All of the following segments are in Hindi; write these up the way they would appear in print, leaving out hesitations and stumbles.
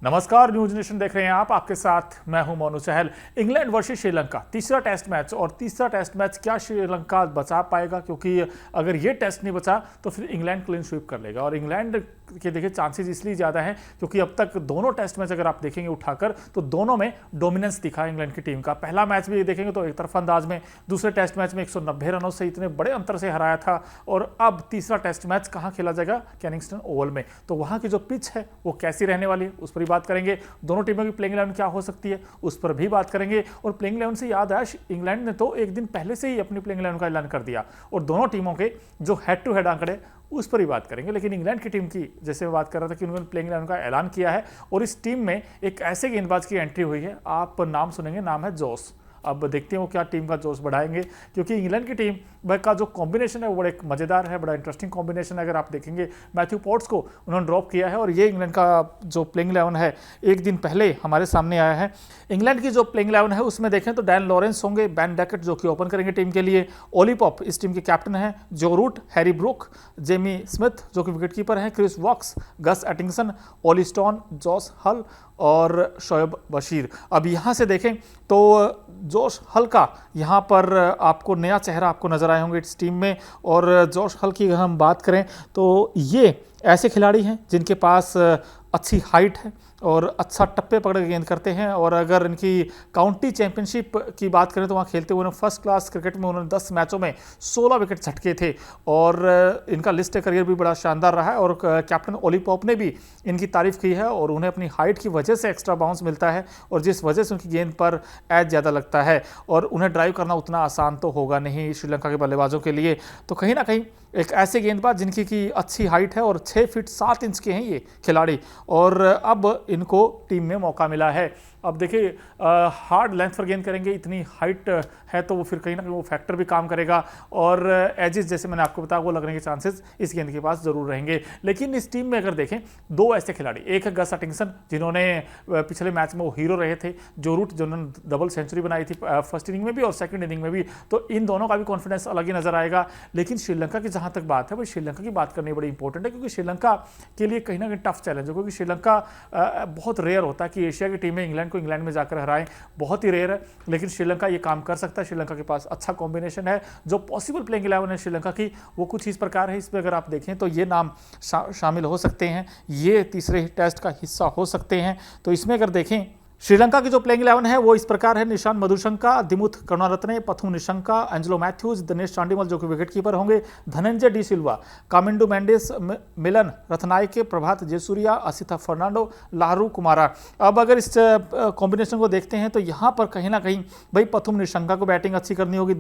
नमस्कार, न्यूज नेशन देख रहे हैं आप। आपके साथ मैं हूं मोनू चहल। इंग्लैंड वर्सेस श्रीलंका, तीसरा टेस्ट मैच। और तीसरा टेस्ट मैच क्या श्रीलंका बचा पाएगा? क्योंकि अगर ये टेस्ट नहीं बचा तो फिर इंग्लैंड क्लीन स्वीप कर लेगा। और इंग्लैंड के देखिए चांसेस इसलिए ज़्यादा हैं क्योंकि अब तक दोनों टेस्ट मैच अगर आप देखेंगे उठाकर तो दोनों में डोमिनेंस दिखा इंग्लैंड की टीम का। पहला मैच भी देखेंगे तो एक तरफा अंदाज में, दूसरे टेस्ट मैच में 190 रनों से इतने बड़े अंतर से हराया था। और अब तीसरा टेस्ट मैच कहाँ खेला जाएगा? कैनिंगस्टन ओवल में। तो वहाँ की जो पिच है वो कैसी रहने वाली है उस पर भी बात करेंगे। दोनों टीमों की प्लेइंग 11 क्या हो सकती है उस पर भी बात करेंगे। और प्लेइंग 11 से याद आया, इंग्लैंड ने तो एक दिन पहले से ही अपनी प्लेइंग 11 का ऐलान कर दिया और दोनों टीमों के जो हेड टू हेड आंकड़े उस पर ही बात करेंगे। लेकिन इंग्लैंड की टीम की जैसे मैं बात कर रहा था कि उन्होंने प्लेइंग 11 का ऐलान किया है और इस टीम में एक ऐसे गेंदबाज की एंट्री हुई है, आप नाम सुनेंगे, नाम है जोस। अब देखते हैं वो क्या टीम का जोश बढ़ाएंगे, क्योंकि इंग्लैंड की टीम का जो कॉम्बिनेशन है वो बड़ा एक मज़ेदार है, बड़ा इंटरेस्टिंग कॉम्बिनेशन है। अगर आप देखेंगे मैथ्यू पॉट्स को उन्होंने ड्रॉप किया है और ये इंग्लैंड का जो प्लेइंग 11 है एक दिन पहले हमारे सामने आया है। इंग्लैंड की जो प्लेइंग 11 है उसमें देखें तो डैन लॉरेंस होंगे, बैन डैकेट जो कि ओपन करेंगे टीम के लिए, ओली पॉप इस टीम के कैप्टन हैं, Joe Root, Harry Brook, Jamie Smith जो कि विकेटकीपर हैं, Chris Woakes, Gus Atkinson, Ollie Stone, Josh Hull और शोएब बशीर। अब यहाँ से देखें तो जोश हल का यहाँ पर आपको नया चेहरा आपको नजर आए होंगे इस टीम में। और जोश हल की अगर हम बात करें तो ये ऐसे खिलाड़ी हैं जिनके पास अच्छी हाइट है और अच्छा टप्पे पकड़ के गेंद करते हैं। और अगर इनकी काउंटी चैंपियनशिप की बात करें तो वहाँ खेलते हुए फर्स्ट क्लास क्रिकेट में उन्होंने 10 मैचों में 16 विकेट झटके थे और इनका लिस्ट करियर भी बड़ा शानदार रहा है। और कैप्टन ओली पॉप ने भी इनकी तारीफ की है और उन्हें अपनी हाइट की वजह से एक्स्ट्रा बाउंस मिलता है और जिस वजह से उनकी गेंद पर एज ज़्यादा लगता है और उन्हें ड्राइव करना उतना आसान तो होगा नहीं श्रीलंका के बल्लेबाजों के लिए। तो कहीं ना कहीं एक ऐसे गेंदबाज जिनकी की अच्छी हाइट है और 6 फीट 7 इंच के हैं ये खिलाड़ी, और अब इनको टीम में मौका मिला है। अब देखिए हार्ड लेंथ पर गेंद करेंगे, इतनी हाइट है तो वो फिर कहीं ना कहीं वो फैक्टर भी काम करेगा और एजेस जैसे मैंने आपको बताया वो लगने के चांसेस इस गेंद के पास जरूर रहेंगे। लेकिन इस टीम में अगर देखें दो ऐसे खिलाड़ी, एक है गस एटिंगसन जिन्होंने पिछले मैच में वो हीरो रहे थे, जो रूट जिन्होंने डबल सेंचुरी बनाई थी फर्स्ट इनिंग में भी और सेकंड इनिंग में भी, तो इन दोनों का भी कॉन्फिडेंस अलग ही नजर आएगा। लेकिन श्रीलंका की जहां तक बात है, भाई श्रीलंका की बात करनी बड़ी इंपॉर्टेंट है क्योंकि श्रीलंका के लिए कहीं ना कहीं टफ चैलेंज है, क्योंकि श्रीलंका बहुत रेयर होता है कि एशिया की टीमें इंग्लैंड को इंग्लैंड में जाकर हराएं, बहुत ही रेयर है। लेकिन श्रीलंका ये काम कर सकता है। श्रीलंका के पास अच्छा कॉम्बिनेशन है। जो पॉसिबल प्लेइंग 11 है श्रीलंका की वो कुछ इस प्रकार है। इसमें अगर आप देखें तो ये नाम शामिल हो सकते हैं, ये तीसरे टेस्ट का हिस्सा हो सकते हैं। तो इसमें अगर देखें श्रीलंका की जो प्लेइंग 11 है वो इस प्रकार है: निशान मधुशंका, दिमुथ करुणारत्ने, पथु निशंका, एंजेलो मैथ्यूज, दिनेश चांडीमल जो कि विकेटकीपर होंगे, धनंजय डी सिल्वा, कामिंडू मेंडिस, मिलन रत्नायके, प्रभात जयसूर्या, असिथा फर्नांडो, लाहरू कुमारा। अब अगर इस कॉम्बिनेशन को देखते हैं तो यहाँ पर कहीं ना कहीं भाई पथुम निशंका को बैटिंग अच्छी करनी होगी,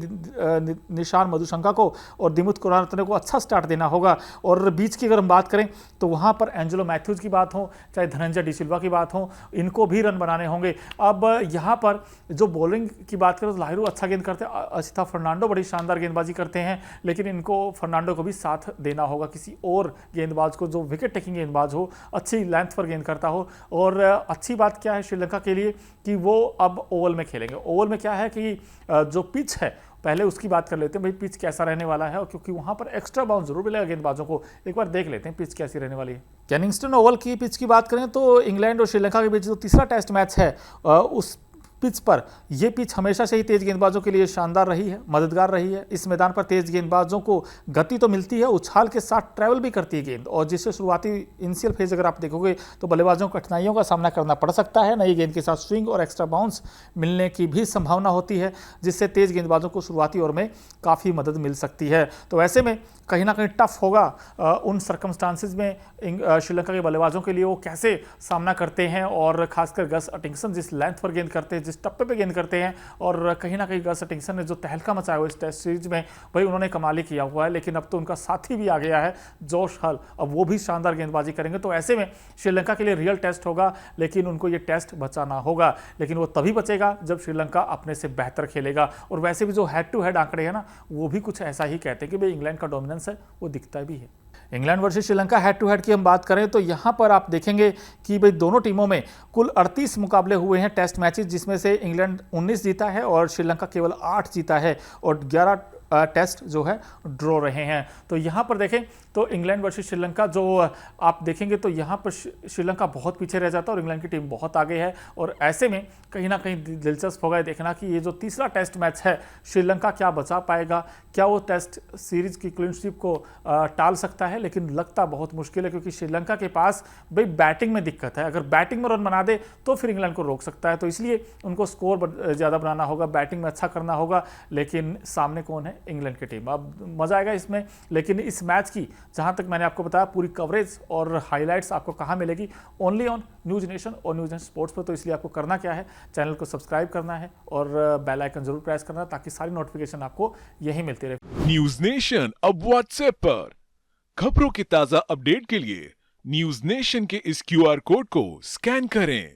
निशान मधुशंका को और दिमुथ करुणारत्ने को अच्छा स्टार्ट देना होगा। और बीच की अगर हम बात करें तो वहाँ पर एंजेलो मैथ्यूज की बात हो चाहे धनंजय डी सिल्वा की बात हो, इनको भी रन बनाने होंगे। अब यहाँ पर जो बॉलिंग की बात करें तो लाहिरू अच्छा गेंद करते हैं, असिथा फर्नांडो बड़ी शानदार गेंदबाजी करते हैं, लेकिन इनको फर्नांडो को भी साथ देना होगा, किसी और गेंदबाज को जो विकेट टेकिंग गेंदबाज हो, अच्छी लेंथ पर गेंद करता हो। और अच्छी बात क्या है श्रीलंका के लिए कि वो अब ओवल में खेलेंगे। ओवल में क्या है कि जो पिच है पहले उसकी बात कर लेते हैं, भाई पिच कैसा रहने वाला है, और क्योंकि वहां पर एक्स्ट्रा बाउंस जरूर मिलेगा गेंदबाजों को। एक बार देख लेते हैं पिच कैसी रहने वाली है। कैनिंगस्टन ओवल की पिच की बात करें तो इंग्लैंड और श्रीलंका के बीच जो तीसरा टेस्ट मैच है उस पिच पर ये पिच हमेशा से ही तेज गेंदबाजों के लिए शानदार रही है, मददगार रही है। इस मैदान पर तेज गेंदबाजों को गति तो मिलती है, उछाल के साथ ट्रैवल भी करती है गेंद, और जिससे शुरुआती इनिशियल फेज अगर आप देखोगे तो बल्लेबाजों को कठिनाइयों का सामना करना पड़ सकता है। नई गेंद के साथ स्विंग और एक्स्ट्रा बाउंस मिलने की भी संभावना होती है, जिससे तेज गेंदबाजों को शुरुआती ओवर में काफ़ी मदद मिल सकती है। तो ऐसे में कहीं ना कहीं टफ होगा उन सर्कमस्टांसिस में श्रीलंका के बल्लेबाजों के लिए, वो कैसे सामना करते हैं। और खासकर गस एटिंगसन जिस लेंथ पर गेंद करते हैं, जिस टप्पे पे गेंद करते हैं, और कहीं ना कहीं गस एटिंगसन ने जो तहलका मचाया हुआ इस टेस्ट सीरीज में, भाई उन्होंने कमाल ही किया हुआ है। लेकिन अब तो उनका साथी भी आ गया है जोश हल, अब वो भी शानदार गेंदबाजी करेंगे। तो ऐसे में श्रीलंका के लिए रियल टेस्ट होगा, लेकिन उनको ये टेस्ट बचाना होगा। लेकिन वो तभी बचेगा जब श्रीलंका अपने से बेहतर खेलेगा। और वैसे भी जो हेड टू हेड आंकड़े हैं ना, वो भी कुछ ऐसा ही कहते हैं कि भाई इंग्लैंड का डोमिनेंस है, वो दिखता भी है। England versus Sri Lanka head to head की हम बात करें तो यहां पर आप देखेंगे कि भाई दोनों टीमों में कुल 38 मुकाबले हुए हैं टेस्ट मैचेस, जिसमें से इंग्लैंड 19 जीता है और श्रीलंका केवल 8 जीता है। और 11 टेस्ट जो है ड्रॉ रहे हैं। तो यहाँ पर देखें तो इंग्लैंड वर्सेस श्रीलंका जो आप देखेंगे तो यहाँ पर श्रीलंका बहुत पीछे रह जाता है और इंग्लैंड की टीम बहुत आगे है, और ऐसे में कहीं ना कहीं दिलचस्प होगा देखना कि ये जो तीसरा टेस्ट मैच है श्रीलंका क्या बचा पाएगा, क्या वो टेस्ट सीरीज की क्लीन स्वीप को टाल सकता है। लेकिन लगता बहुत मुश्किल है क्योंकि श्रीलंका के पास भाई बैटिंग में दिक्कत है, अगर बैटिंग में रन बना दे तो फिर इंग्लैंड को रोक सकता है। तो इसलिए उनको स्कोर ज़्यादा बनाना होगा, बैटिंग में अच्छा करना होगा, लेकिन सामने कौन है? इंग्लैंड की टीम। अब मज़ा आएगा इसमें, लेकिन इस मैच की जहां तक मैंने आपको बताया पूरी कवरेज और हाइलाइट्स आपको कहां मिलेगी? ओनली ऑन न्यूज़ नेशन और न्यूज़ नेशन स्पोर्ट्स पर। तो इसलिए आपको करना क्या है, चैनल को सब्सक्राइब करना है और बेल आइकन जरूर प्रेस करना है ताकि सारी नोटिफिकेशन आपको यही मिलती रहे। न्यूज नेशन अब व्हाट्सएप पर खबरों की ताजा अपडेट के लिए न्यूज नेशन के इस क्यूआर कोड को स्कैन करें।